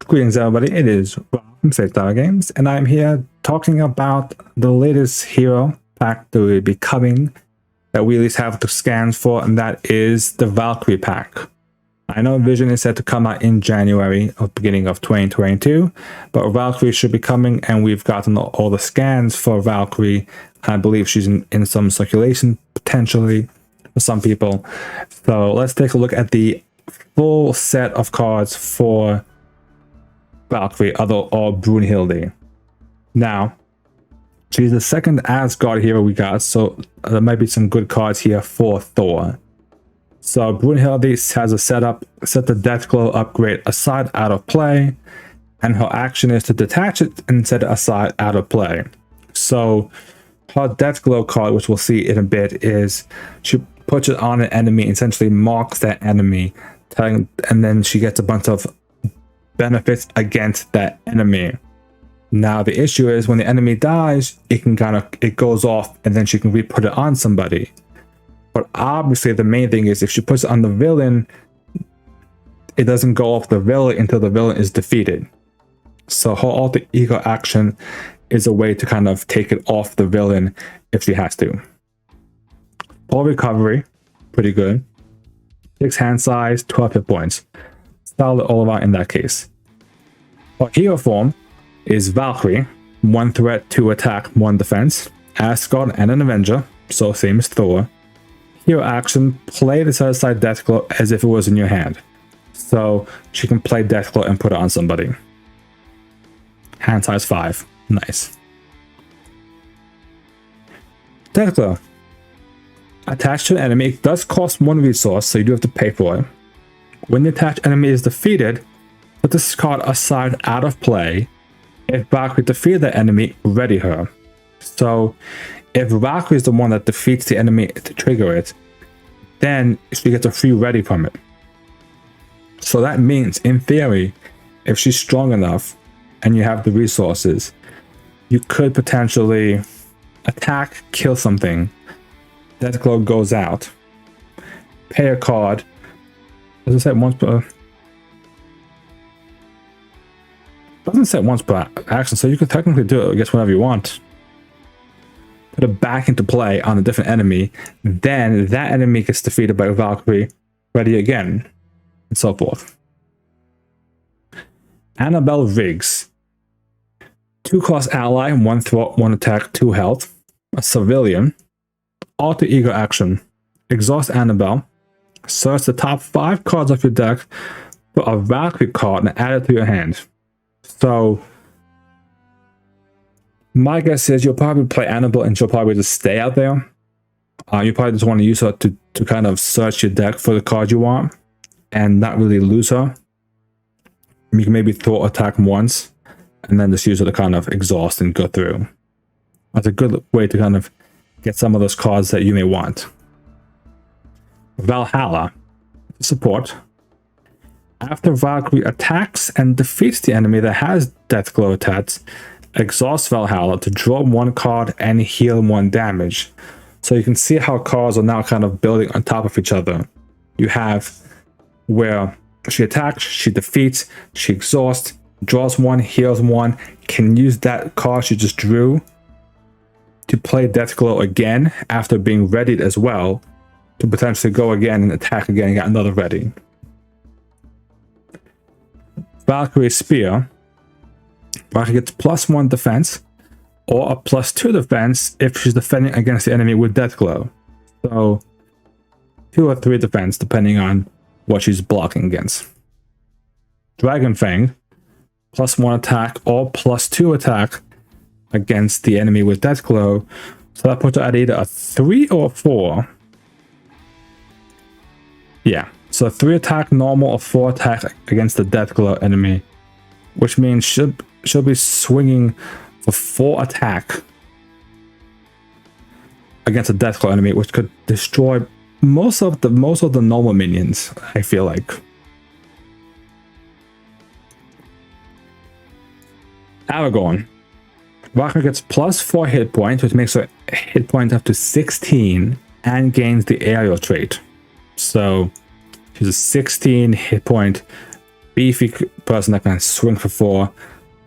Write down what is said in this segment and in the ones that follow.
Greetings everybody, it is Rob from Safe Tower Games, and I'm here talking about the latest hero pack that will be coming, that we at least have the scans for, and that is the Valkyrie pack. I know Vision is set to come out in January, or beginning of 2022, but Valkyrie should be coming, and we've gotten all the scans for Valkyrie. I believe she's in some circulation, potentially, for some people. So let's take a look at the full set of cards for Valkyrie or Brunhilde. Now, she's the second Asgard hero we got, so there might be some good cards here for Thor. So Brunhilde has a set the Deathglow upgrade aside out of play, and her action is to detach it and set it aside out of play. So her Deathglow card, which we'll see in a bit, is she puts it on an enemy and essentially marks that enemy, and then she gets a bunch of benefits against that enemy. Now the issue is when the enemy dies, it goes off and then she can re-put it on somebody. But obviously the main thing is if she puts it on the villain, it doesn't go off the villain until the villain is defeated. So her alter ego action is a way to kind of take it off the villain if she has to. Full recovery, pretty good. 6 hand size, 12 hit points. Solid all around in that case. Her hero form is Valkyrie, 1 threat, 2 attack, 1 defense, Asgard and an Avenger, so same as Thor. Hero action, play the set aside Deathglow as if it was in your hand. So she can play Deathglow and put it on somebody. Hand size 5, nice. Deathglow. Attached to an enemy, it does cost 1 resource, so you do have to pay for it. When the attached enemy is defeated, put this card aside out of play. If Valkyrie defeats the enemy, ready her. So if Valkyrie is the one that defeats the enemy to trigger it, then she gets a free ready from it. So that means, in theory, if she's strong enough and you have the resources, you could potentially attack, kill something, Deathglow goes out, pay a card. Does it say once per? Doesn't say once per action, so you could technically do it, I guess, whenever you want. Put it back into play on a different enemy, then that enemy gets defeated by Valkyrie, ready again, and so forth. Annabelle Riggs. 2 cost ally, 1 thwart, 1 attack, 2 health. A civilian. Alter ego action. Exhaust Annabelle. Search the top 5 cards of your deck for a Valkyrie card and add it to your hand. So my guess is you'll probably play Annabelle and she'll probably just stay out there. You probably just want to use her to kind of search your deck for the card you want and not really lose her. You can maybe throw attack once and then just use her to kind of exhaust and go through. That's a good way to kind of get some of those cards that you may want. Valhalla. Support. After Valkyrie attacks and defeats the enemy that has Deathglow attacks, exhaust Valhalla to draw 1 card and heal 1 damage. So you can see how cards are now kind of building on top of each other. You have where she attacks, she defeats, she exhausts, draws 1, heals 1, can use that card she just drew to play Deathglow again after being readied as well, to potentially go again and attack again and get another ready. Valkyrie Spear. Valkyrie gets +1 defense or a +2 defense if she's defending against the enemy with Deathglow. So 2 or 3 defense depending on what she's blocking against. Dragon Fang. +1 attack or +2 attack against the enemy with Deathglow. So that puts her at either a 3 or a 4. Yeah, so 3 attack normal or 4 attack against the Deathglow enemy, which means she'll be swinging for 4 attack against a Deathglow enemy, which could destroy most of the normal minions, I feel like. Aragorn. Valkyrie gets +4 hit points, which makes her hit points up to 16 and gains the aerial trait. So she's a 16 hit point beefy person that can swing for 4.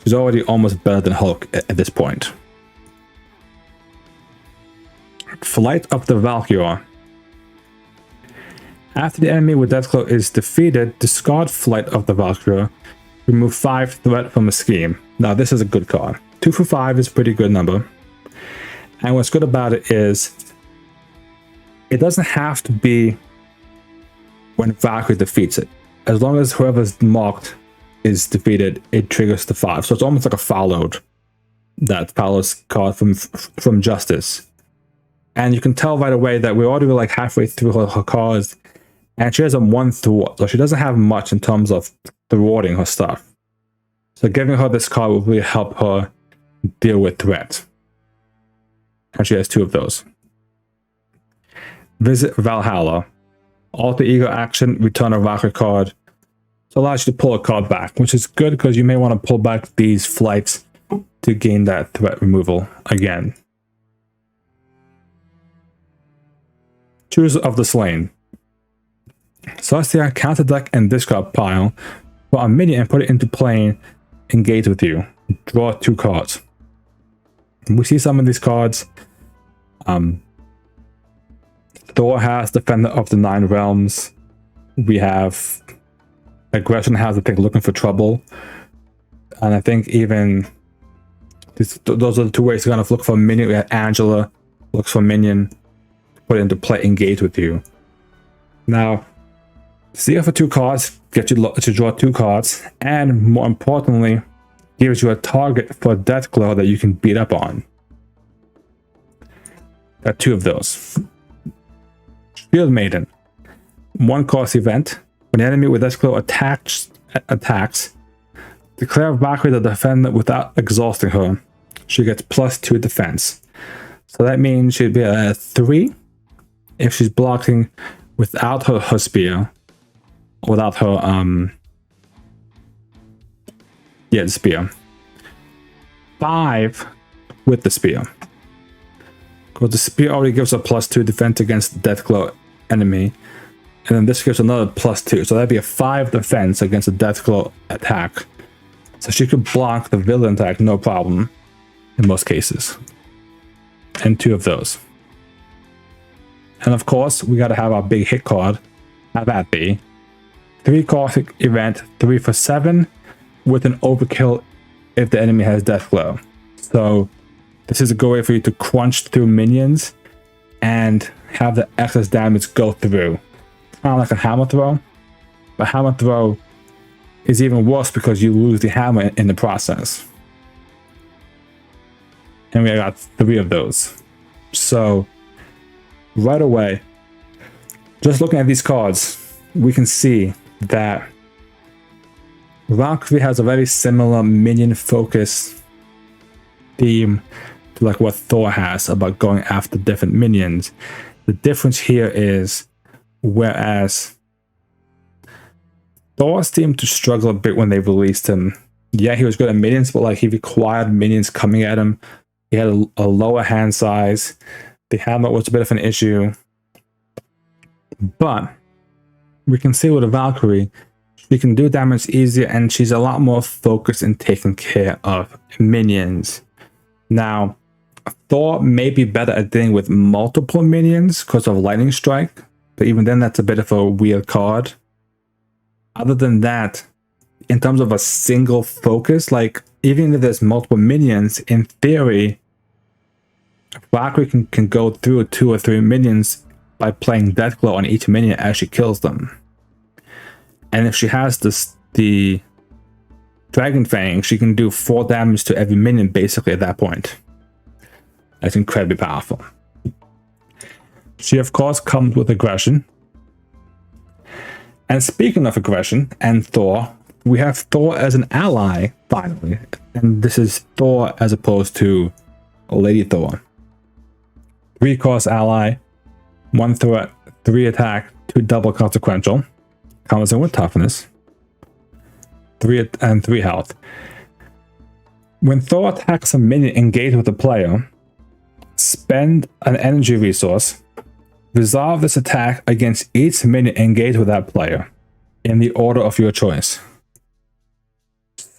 She's already almost better than Hulk at this point. Flight of the Valkyrie. After the enemy with Deathclaw is defeated, discard Flight of the Valkyrie. Remove 5 threat from a scheme. Now this is a good card. 2 for 5 is a pretty good number. And what's good about it is it doesn't have to be when Valkyrie defeats it. As long as whoever's marked is defeated, it triggers the 5. So it's almost like a followed. That follows card from Justice. And you can tell right away that we're already like halfway through her cards. And she has a 1 thwart. So she doesn't have much in terms of thwarting her stuff. So giving her this card will really help her deal with threat. And she has 2 of those. Visit Valhalla. Alter ego action, return a Valkyrie card. So it allows you to pull a card back, which is good because you may want to pull back these flights to gain that threat removal again. Chooser of the Slain. Celestia, counter deck and discard pile for a minion and put it into play. Engage with you. Draw 2 cards. We see some of these cards. Thor has Defender of the 9 Realms. We have Aggression has the thing Looking for Trouble. And I think even those are the 2 ways to kind of look for a minion. We have Angela looks for minion. Put it into play, engage with you. Now, seal for 2 cards, get you to draw 2 cards, and more importantly, gives you a target for Deathclaw that you can beat up on. Got 2 of those. Shield Maiden. 1 cost event. When the enemy with Deathclaw attacks, declare Valkyrie the defender without exhausting her. She gets +2 defense. So that means she'd be at 3 if she's blocking without her spear. Without her, the spear. 5 with the spear. Because the spear already gives a +2 defense against the Deathclaw enemy. And then this gives another +2. So that'd be a 5 defense against a Deathclaw attack. So she could block the villain attack, no problem, in most cases. And 2 of those. And of course, we gotta have our big hit card. Have that be. 3 cost event, 3 for 7, with an overkill if the enemy has Deathclaw. So this is a good way for you to crunch through minions and have the excess damage go through. Kind of like a hammer throw, but hammer throw is even worse because you lose the hammer in the process. And we got 3 of those. So right away, just looking at these cards, we can see that Valkyrie has a very similar minion focus theme to like what Thor has about going after different minions. The difference here is, whereas Thor seemed to struggle a bit when they released him. Yeah, he was good at minions, but like he required minions coming at him. He had a lower hand size. The hammer was a bit of an issue. But we can see with a Valkyrie, she can do damage easier and she's a lot more focused in taking care of minions. Now, Thor may be better at dealing with multiple minions because of Lightning Strike, but even then that's a bit of a weird card. Other than that, in terms of a single focus, like even if there's multiple minions, in theory, Valkyrie can go through 2 or 3 minions by playing Deathclaw on each minion as she kills them. And if she has the Dragon Fang, she can do 4 damage to every minion basically at that point. That's incredibly powerful. She of course comes with aggression. And speaking of aggression and Thor, we have Thor as an ally finally. And this is Thor as opposed to Lady Thor. 3 cost ally, 1 threat, 3 attack, 2 double consequential. Comes in with toughness. 3 and 3 health. When Thor attacks a minion engaged with a player, spend an energy resource. Resolve this attack against each minion engaged with that player in the order of your choice.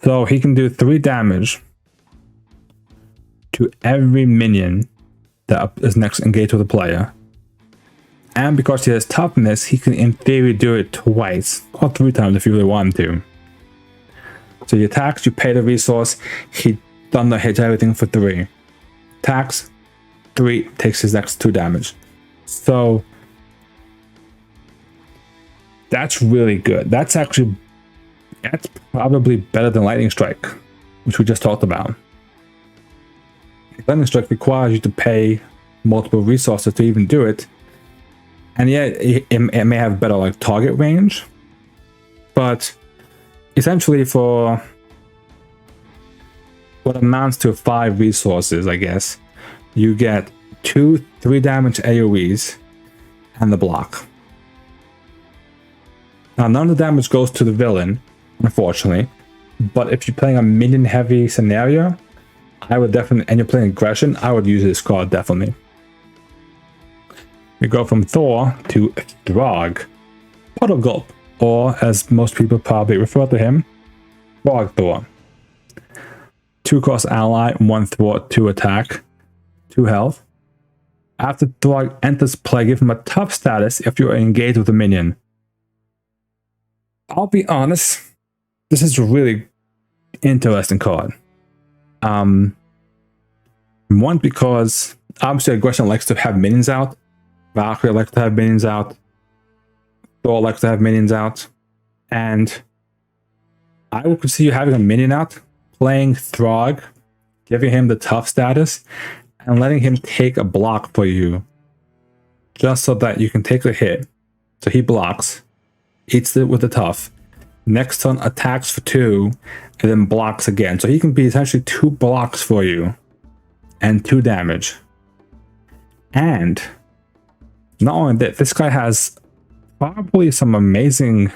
So he can do 3 damage to every minion that is next engaged with the player. And because he has toughness, he can in theory do it twice or 3 times if you really want him to. So he attacks, you pay the resource, he thunder hits everything for 3. Attacks, 3, takes his next 2 damage. So that's really good. That's probably better than Lightning Strike, which we just talked about. Lightning Strike requires you to pay multiple resources to even do it. And yeah, it may have better like target range, but essentially for what amounts to 5 resources, I guess, you get 2 3 damage AoEs and the block. Now none of the damage goes to the villain, unfortunately, but if you're playing a minion heavy scenario, I would definitely, and you're playing aggression, I would use this card definitely. We go from Thor to Throg, Puddle Gulp, or as most people probably refer to him, Throg Thor. 2 cost ally, 1 thwart, 2 attack, 2 health. After Throg enters play, give him a tough status if you are engaged with a minion. I'll be honest, this is a really interesting card. One, because obviously aggression likes to have minions out. Valkyrie likes to have minions out. Thor likes to have minions out. And I would see you having a minion out, playing Throg, giving him the tough status, and letting him take a block for you. Just so that you can take a hit. So he blocks, eats it with the tough. Next turn attacks for 2, and then blocks again. So he can be essentially 2 blocks for you, and 2 damage. And not only that, this guy has probably some amazing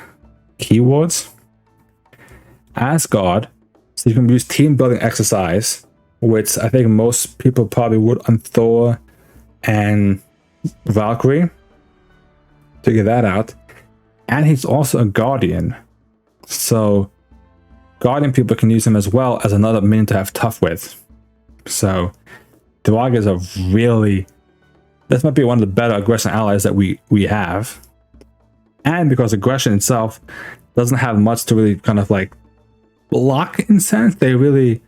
keywords. Asgard, so you can use team building exercise, which I think most people probably would on Thor and Valkyrie, to get that out. And he's also a guardian, so guardian people can use him as well as another minion to have tough with. So Throg is a really, this might be one of the better aggression allies that we have. And because aggression itself doesn't have much to really kind of like block in sense, they really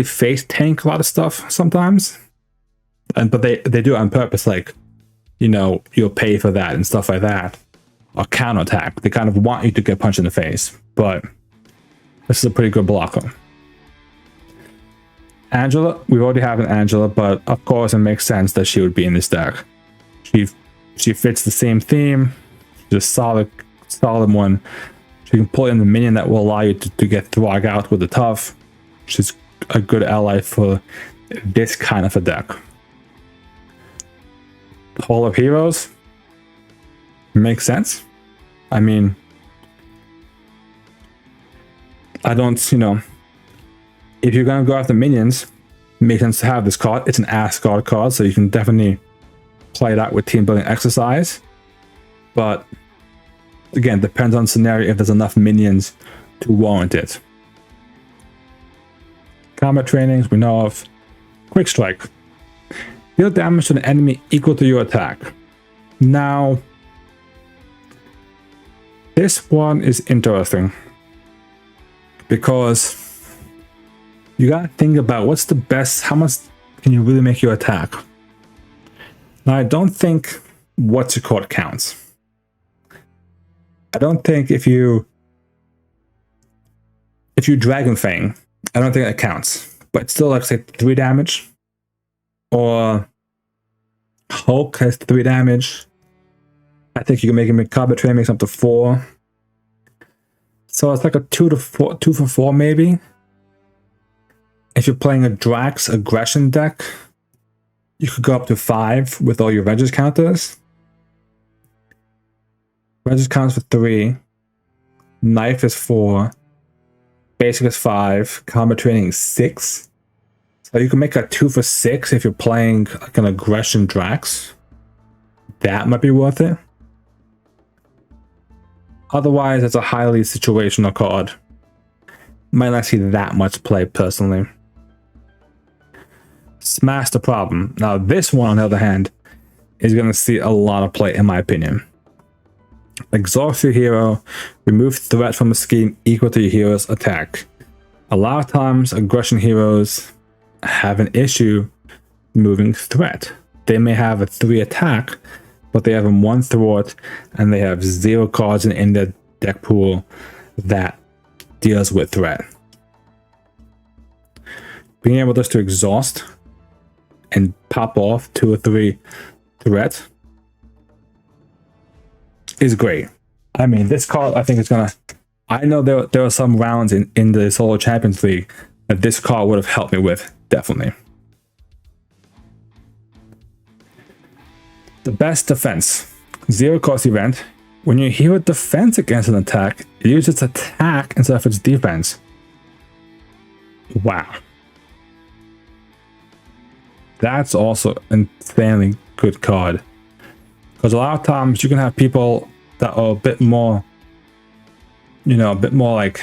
face tank a lot of stuff sometimes. But they do it on purpose, like, you know, you'll pay for that and stuff like that. Or counterattack. They kind of want you to get punched in the face, but this is a pretty good blocker. Angela, we already have an Angela, but of course it makes sense that she would be in this deck. She fits the same theme. She's a solid one. She can pull in the minion that will allow you to get Throg out with the tough. She's a good ally for this kind of a deck. Hall of Heroes makes sense. I mean, I don't, you know, if you're gonna go after minions, it makes sense to have this card. It's an Asgard card, so you can definitely play it out with team building exercise. But again, depends on scenario if there's enough minions to warrant it. Combat trainings we know of. Quick Strike. Deal damage to an enemy equal to your attack. Now, this one is interesting because you gotta think about what's the best, how much can you really make your attack. Now, I don't think what's it called counts. I don't think if you Dragon Fang, I don't think that counts. But still, like say 3 damage. Or Hulk has 3 damage. I think you can make him a combat train, makes up to 4. So it's like a 2 for 4 maybe. If you're playing a Drax aggression deck, you could go up to 5 with all your Regis counters. Regis counts for 3. Knife is 4. Basic is 5. Combat training is 6. So you can make a 2 for 6 if you're playing like an aggression Drax. That might be worth it. Otherwise, it's a highly situational card. might not see that much play personally. Smash the Problem. Now this one, on the other hand, is going to see a lot of play in my opinion. Exhaust your hero, remove threat from a scheme equal to your hero's attack. A lot of times aggression heroes have an issue moving threat. They may have a 3 attack, but they have a 1 thwart and they have 0 cards in their deck pool that deals with threat. Being able just to exhaust and pop off 2 or 3 threat is great. I mean, this card I think is gonna, I know there are some rounds in the Solo Champions League that this card would have helped me with, definitely. The best defense. 0 cost event. When your hero defends against an attack, it uses its attack instead of its defense. Wow. That's also an insanely good card. Because a lot of times you can have people that are a bit more, you know, a bit more like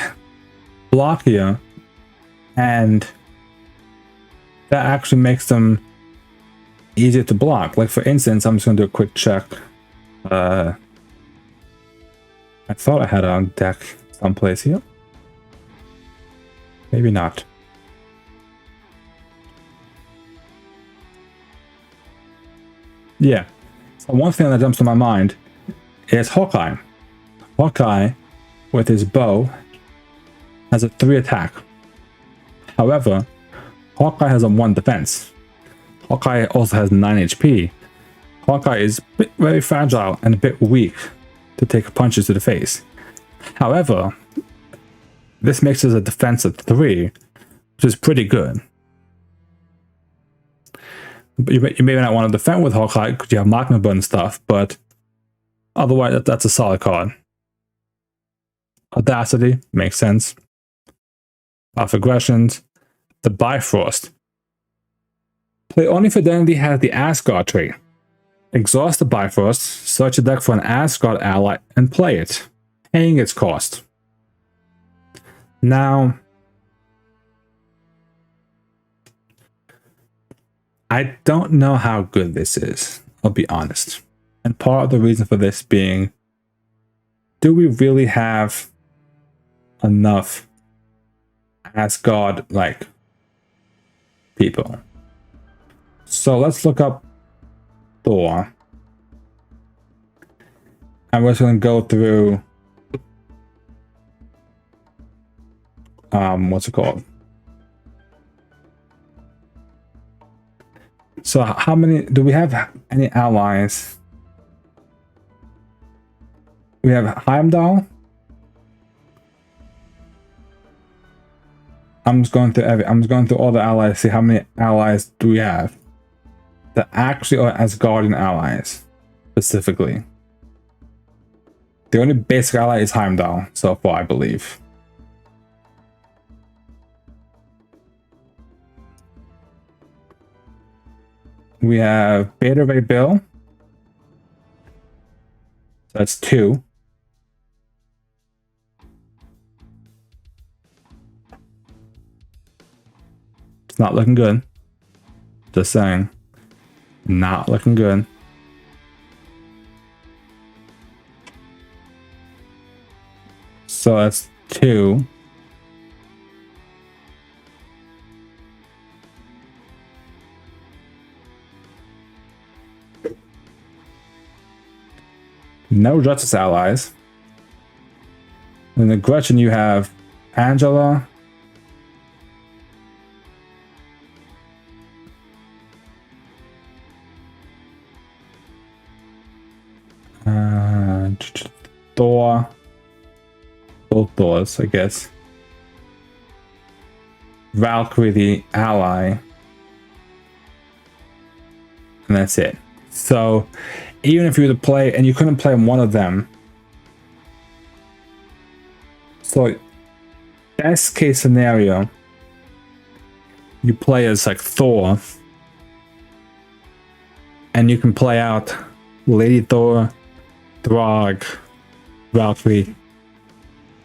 blockier, and that actually makes them easier to block. Like for instance, I'm just gonna do a quick check. I thought I had it on deck someplace here. Maybe not. Yeah. So one thing that jumps to my mind is Hawkeye. Hawkeye, with his bow, has a 3 attack. However, Hawkeye has a 1 defense. Hawkeye also has 9 HP. Hawkeye is very fragile and a bit weak to take punches to the face. However, this makes it a defense of 3, which is pretty good. But you may not want to defend with Hawkeye because you have Machina and stuff, but otherwise that's a solid card. Audacity makes sense. Off aggressions. The Bifrost. Play only if identity has the Asgard trait. Exhaust the Bifrost, search your deck for an Asgard ally, and play it, paying its cost. Now, I don't know how good this is, I'll be honest. And part of the reason for this being, do we really have enough Asgard-like people? So let's look up Thor. And we're just going to go through what's it called? So how many do we have? Any allies? We have Heimdall. I'm just going through all the allies, see how many allies do we have that actually are Asgardian allies specifically. The only basic ally is Heimdall so far, I believe. We have Beta Ray Bill. That's 2. It's not looking good. Just saying. Not looking good. So that's 2. No Justice allies. In the Gretchen you have Angela. Thor. Both Thors, I guess. Valkyrie the ally. And that's it. So even if you were to play and you couldn't play one of them, so best case scenario, you play as like Thor and you can play out Lady Thor, Throg, Valkyrie,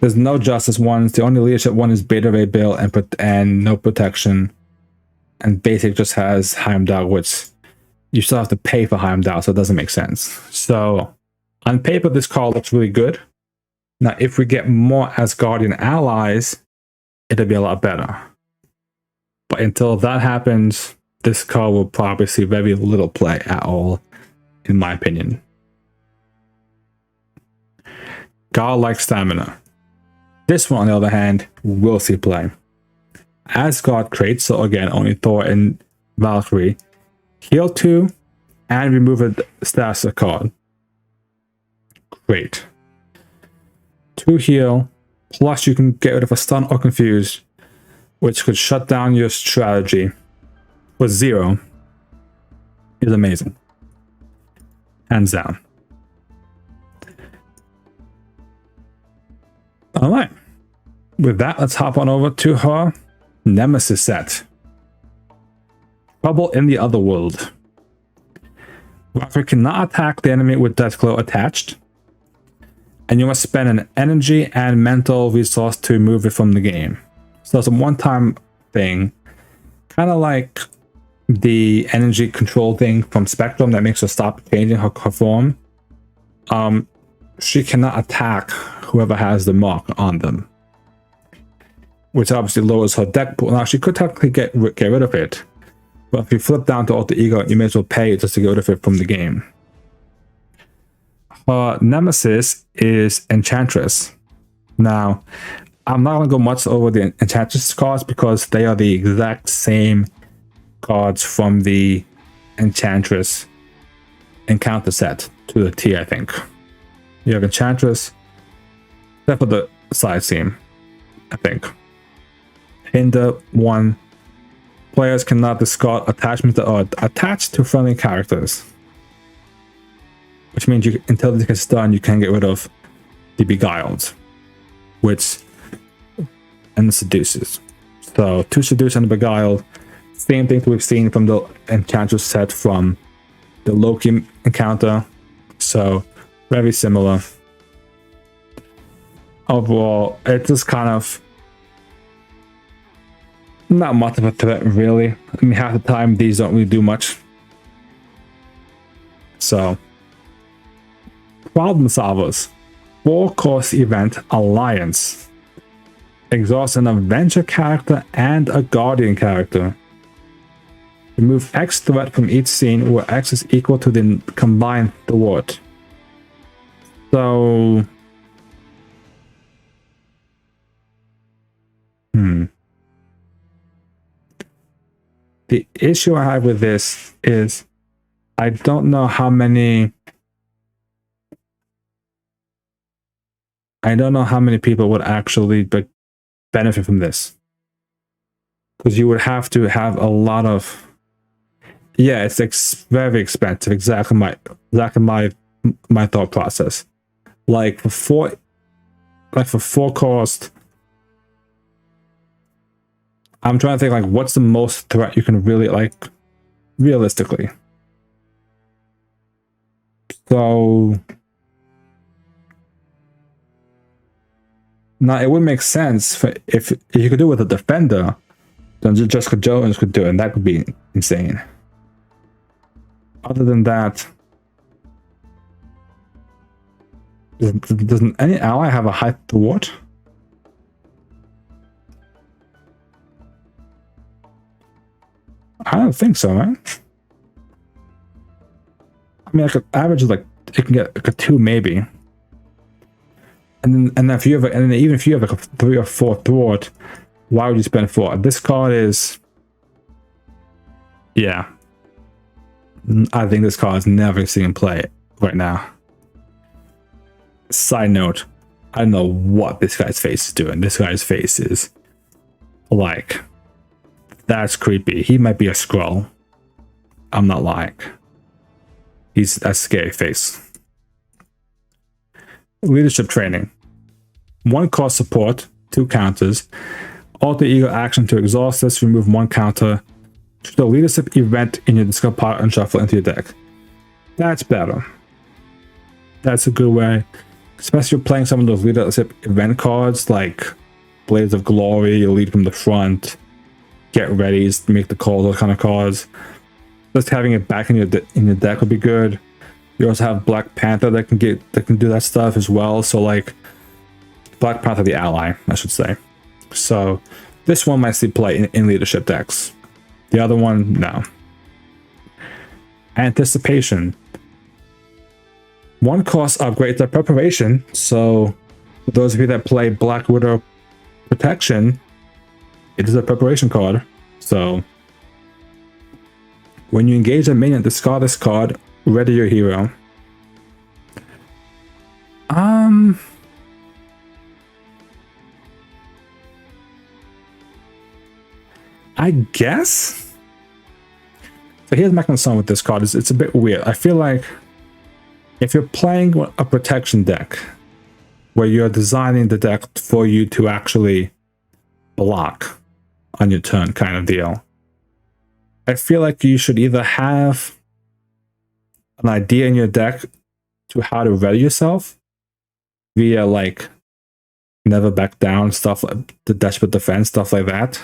There's no justice ones. The only leadership one is beta ray bill and no protection. And basic just has Heimdall, which you still have to pay for Heimdall, so it doesn't make sense. So on paper, this card looks really good. Now, if we get more Asgardian allies, it'll be a lot better. But until that happens, this card will probably see very little play at all, in my opinion. Godlike Stamina. This one, on the other hand, will see play. Asgard traits, so again, only Thor and Valkyrie. Heal 2 and remove a status card. Great. 2 heal, plus you can get rid of a stun or confuse, which could shut down your strategy for 0. Is amazing. Hands down. Alright. With that, let's hop on over to her Nemesis set. Trouble in the Otherworld. Valkyrie cannot attack the enemy with Deathglow attached, and you must spend an energy and mental resource to remove it from the game. So it's a one-time thing, kind of like the energy control thing from Spectrum that makes her stop changing her form. She cannot attack whoever has the mark on them, which obviously lowers her deck pool. Now, she could technically get rid of it, but if you flip down to Alter Ego, you may as well pay just to get rid of it from the game. Her Nemesis is Enchantress. Now, I'm not going to go much over the Enchantress cards because they are the exact same cards from the Enchantress encounter set to the T, I think. You have Enchantress, except for the side seam, I think. Hinder 1. Players cannot discard attachments that are attached to friendly characters. Which means until this gets done, you can get rid of the Beguiled, and the Seduces. So 2 Seduce and the Beguiled, same thing that we've seen from the Enchantress set from the Loki encounter. So very similar. Overall, it's just kind of not much of a threat, really. I mean, half the time these don't really do much. So, problem solvers. 4-course event Alliance. Exhaust an Avenger character and a Guardian character. Remove X threat from each scene where X is equal to the combined thwart. So, the issue I have with this is I don't know how many people would actually benefit from this, because you would have to have a lot of, yeah, it's very expensive. Exactly my thought process. Like for 4 cost, I'm trying to think like what's the most threat you can really like realistically. So now it would make sense for if you could do it with a defender, then Jessica Jones could do it, and that would be insane. Other than that, doesn't any ally have a high thwart? I don't think so, right? I mean, like an average is like it can get like a 2 maybe, and then if you have even if you have like a 3 or 4 thwart, why would you spend 4? This card is, yeah, I think this card is never seen play right now. Side note, I don't know what this guy's face is doing. This guy's face is like, that's creepy. He might be a Skrull. I'm not lying. He's a scary face. Leadership training. 1 cost support, 2 counters. Alter Ego action to exhaust this, remove 1 counter. Choose a leadership event in your discard pile and shuffle into your deck. That's better. That's a good way especially if you're playing some of those leadership event cards like Blades of Glory, you lead from the front, get ready, make the call, those kind of cards. Just having it back in your deck would be good. You also have Black Panther that can do that stuff as well. So like Black Panther, the ally, I should say. So this one might see play in leadership decks. The other one, no. Anticipation. 1 cost upgrade to preparation. So for those of you that play Black Widow Protection, it is a preparation card. So when you engage a minion, discard this card, ready your hero. I guess. So here's my concern with this card. It's a bit weird. I feel like if you're playing a protection deck where you're designing the deck for you to actually block on your turn kind of deal, I feel like you should either have an idea in your deck to how to ready yourself via like never back down, stuff like the desperate defense, stuff like that,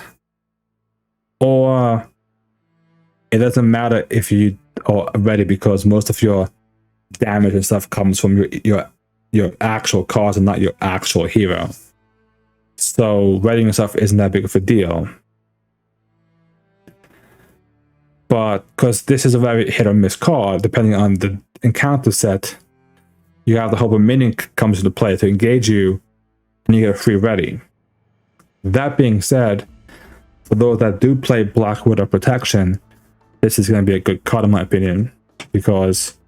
or it doesn't matter if you are ready because most of your damage and stuff comes from your actual cards and not your actual hero. So readying yourself isn't that big of a deal. But because this is a very hit or miss card, depending on the encounter set, you have the hope a minion comes into play to engage you and you get a free ready. That being said, for those that do play Black Widow Protection, this is going to be a good card in my opinion, because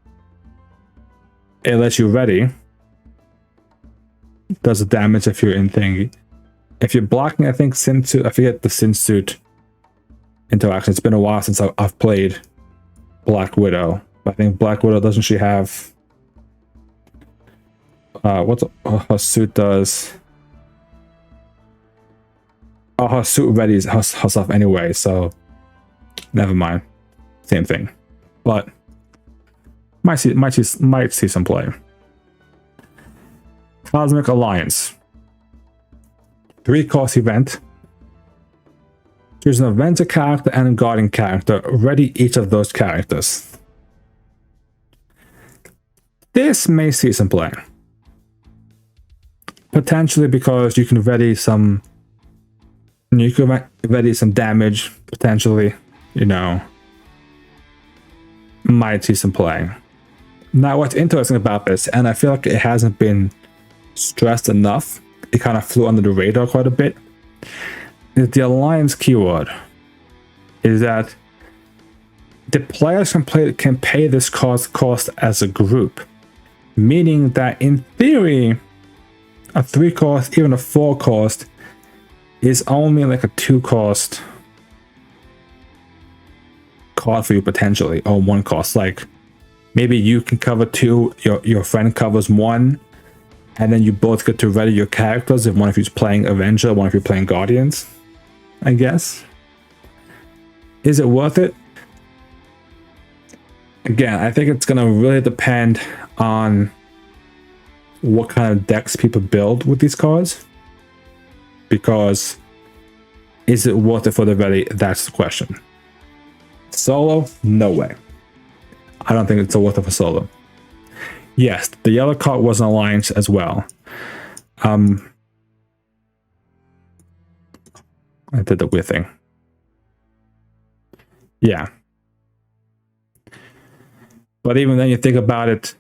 it lets you ready, does the damage if you're in thing. If you're blocking, I think Sin Suit, I forget the Sin Suit interaction. It's been a while since I've played Black Widow. I think Black Widow, doesn't she have what's her suit does? Oh, her suit readies herself anyway, so never mind. Same thing. But might see some play. Cosmic Alliance. 3-cost event. Choose an Avenger character and a Guardian character. Ready each of those characters. This may see some play. Potentially because you can ready some... You can ready some damage, potentially. You know. Might see some play. Now, what's interesting about this, and I feel like it hasn't been stressed enough, it kind of flew under the radar quite a bit, is the Alliance keyword. Is that the players can pay this cost as a group, meaning that in theory, a 3-cost, even a 4-cost, is only like a 2-cost card for you potentially, or 1 cost. Like maybe you can cover 2, your friend covers 1, and then you both get to ready your characters if one of you's playing Avenger, one of you playing Guardians, I guess. Is it worth it? Again, I think it's gonna really depend on what kind of decks people build with these cards, because is it worth it for the ready? That's the question. Solo, no way. I don't think it's worth it for solo. Yes, the yellow card was an alliance as well. I did the weird thing. Yeah. But even then, you think about it.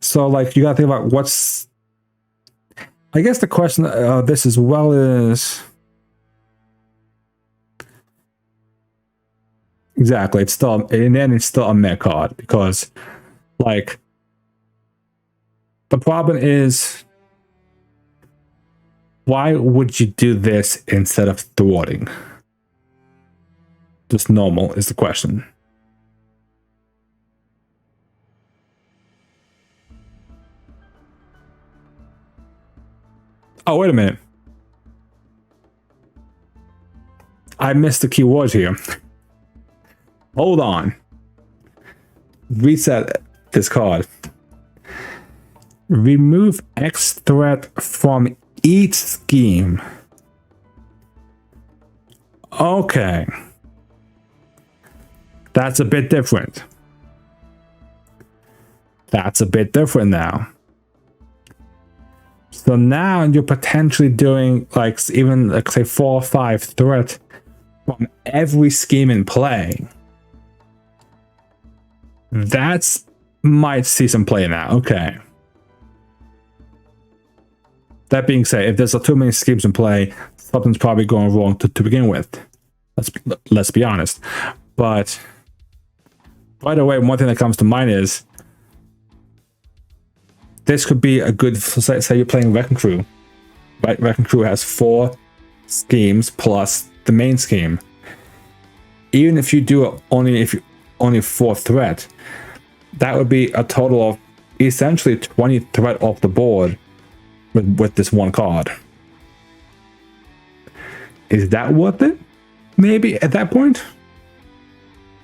So, like, you gotta think about what's... I guess the question of this as well is... Exactly, it's still... In the end, it's still a meh card, because, like... The problem is... Why would you do this instead of thwarting? Just normal is the question. Oh, wait a minute. I missed the keywords here. Hold on. Reset this card. Remove X threat from each scheme. Okay. That's a bit different. That's a bit different now. So now you're potentially doing like even like say 4 or 5 threat from every scheme in play. That's might see some play now. Okay. That being said, if there's too many schemes in play, something's probably going wrong to begin with. Let's be honest. But by the way, one thing that comes to mind is this could be a good, say you're playing Wrecking Crew, right? Wrecking Crew has 4 schemes plus the main scheme. Even if you do only 4 threat, that would be a total of essentially 20 threat off the board with this one card. Is that worth it? Maybe at that point?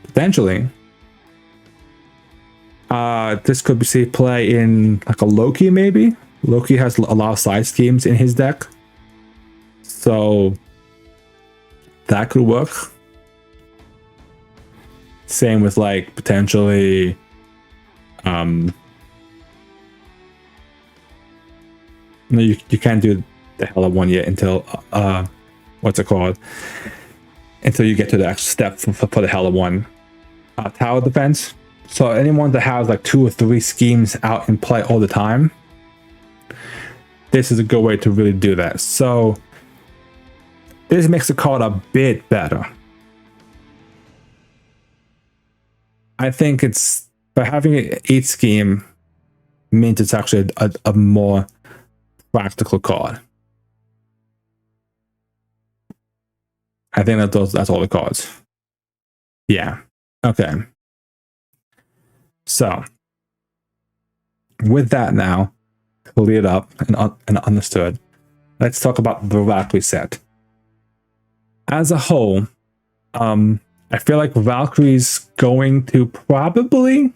Potentially. This could be see play in like a Loki maybe. Loki has a lot of side schemes in his deck. So that could work. Same with like potentially no, you can't do the Hela one yet until what's it called? Until you get to the next step for the Hela one. Tower defense. So anyone that has like 2 or 3 schemes out in play all the time, this is a good way to really do that. So this makes the card a bit better. I think it's by having each scheme means it's actually a more practical card. I think that's all the cards. Yeah. Okay. So with that now cleared up and understood, let's talk about the Valkyrie set. As a whole, I feel like Valkyrie's going to probably,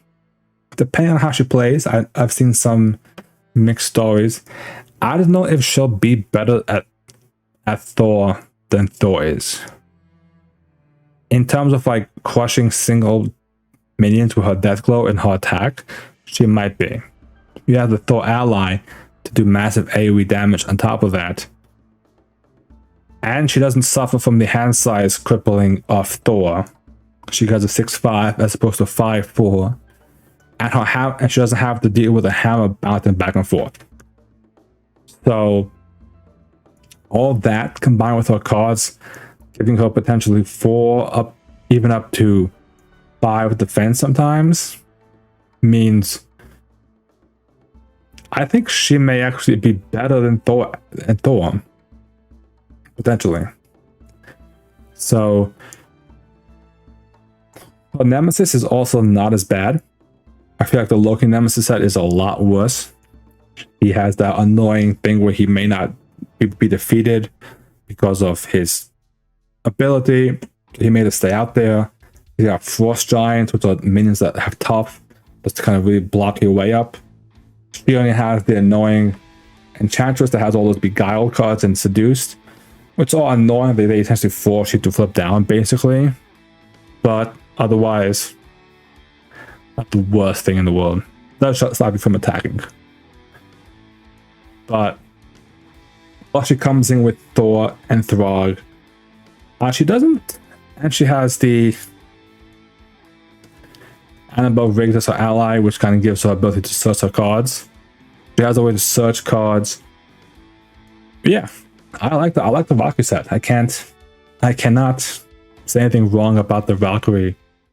depending on how she plays, I've seen some mixed stories. I don't know if she'll be better at Thor than Thor is. In terms of like crushing single minions with her death glow and her attack, she might be. You have the Thor ally to do massive AoE damage on top of that. And she doesn't suffer from the hand size crippling of Thor. She has a 6'5" as opposed to 5'4". And she doesn't have to deal with a hammer bouncing back and forth. So all that combined with her cards, giving her potentially 4 even up to 5 defense sometimes, means I think she may actually be better than Thor potentially. So her Nemesis is also not as bad. I feel like the Loki Nemesis set is a lot worse. He has that annoying thing where he may not be defeated because of his ability. He made it stay out there. He's got Frost Giants, which are minions that have tough, just to kind of really block your way up. She only has the annoying Enchantress that has all those Beguiled cards and Seduced, which are annoying. They essentially force you to flip down, basically. But otherwise, not the worst thing in the world. That should stop you from attacking. But while she comes in with Thor and Throg, she doesn't. And she has the Annabelle Riggs as her ally, which kind of gives her ability to search her cards. She has a way to search cards. But yeah, I like the Valkyrie set. I cannot say anything wrong about the Valkyrie